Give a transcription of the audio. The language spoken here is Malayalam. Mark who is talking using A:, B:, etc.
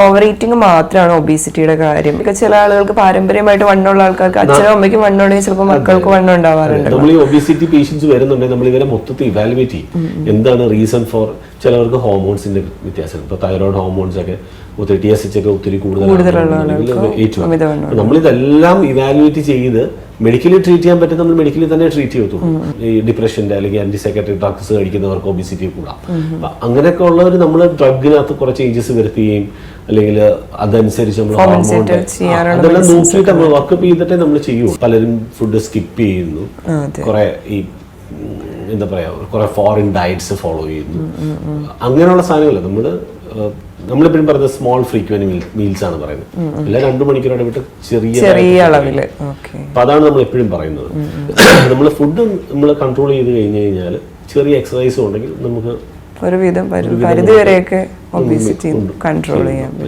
A: ഓവർ ഈറ്റിംഗ് മാത്രമാണ് ഒബീസിറ്റിയുടെ കാര്യം. ചില ആളുകൾക്ക് പാരമ്പര്യമായിട്ട് വണ്ണമുള്ള ആൾക്കാർക്ക് അച്ഛനും അമ്മയ്ക്കും വണ്ണമുണ്ടെങ്കിൽ ചിലപ്പോൾ മക്കൾക്ക് വണ്ണം ഉണ്ടാവാറുണ്ട്.
B: നമ്മൾ ഈ ഒബീസിറ്റി പേഷ്യൻസ് വരുന്നുണ്ടെങ്കിൽ നമ്മൾ ഇവരെ മൊത്തത്തിൽ ഇവാലുവേറ്റ് ചെയ്യും. എന്താണ് റീസൺ ഫോർ? ചിലവർക്ക് ഹോർമോൺസിന്റെ വ്യത്യാസം, ഇപ്പൊ തൈറോയ്ഡ് ഹോർമോൺസ് ഒക്കെ TSH ഒക്കെ ഒത്തിരി കൂടുതലാണ്. നമ്മളിതെല്ലാം ഇവാലുവേറ്റ് ചെയ്ത് മെഡിക്കലി ട്രീറ്റ് ചെയ്യാൻ പറ്റും. നമ്മൾ മെഡിക്കലി തന്നെ ട്രീറ്റ് ചെയ്യത്തുള്ളൂ. ഈ ഡിപ്രഷന്റെ അല്ലെങ്കിൽ ആന്റിസൈക്കട്രി ഡ്രഗ്സ് കഴിക്കുന്നവർക്ക് ഒബിസിറ്റി കൂടാം. അങ്ങനെയൊക്കെ ഉള്ളവർ നമ്മൾ ഡ്രഗിനകത്ത് കുറെ ചേഞ്ചസ് വരുത്തുകയും അല്ലെങ്കിൽ അതനുസരിച്ച് നമ്മൾ അതെല്ലാം നോക്കിയിട്ട് നമ്മൾ വർക്കപ്പ് ചെയ്തിട്ടേ നമ്മൾ ചെയ്യൂ. പലരും ഫുഡ് സ്കിപ്പ് ചെയ്യുന്നു, കുറെ ഈ എന്താ പറയാ കുറെ ഫോറിൻ ഡയറ്റ്സ് ഫോളോ ചെയ്യുന്നു. അങ്ങനെയുള്ള സാധനങ്ങൾ നമ്മളെപ്പോഴും പറയുന്നത് സ്മോൾ ഫ്രീക്വന്റ് മീൽസ് ആണ് പറയുന്നത്. അല്ല 2 മണിക്കൂർ ഇടവിട്ട് ചെറിയ അളവിൽ. അപ്പൊ അതാണ് നമ്മൾ എപ്പോഴും പറയുന്നത്. നമ്മൾ ഫുഡ് നമ്മൾ കൺട്രോൾ ചെയ്ത് കഴിഞ്ഞു കഴിഞ്ഞാൽ ചെറിയ എക്സസൈസും ഉണ്ടെങ്കിൽ നമുക്ക്
A: ഒരുവിധം പരിധി വരെയൊക്കെ ഒബിസിറ്റി കൺട്രോൾ ചെയ്യാൻ പറ്റും.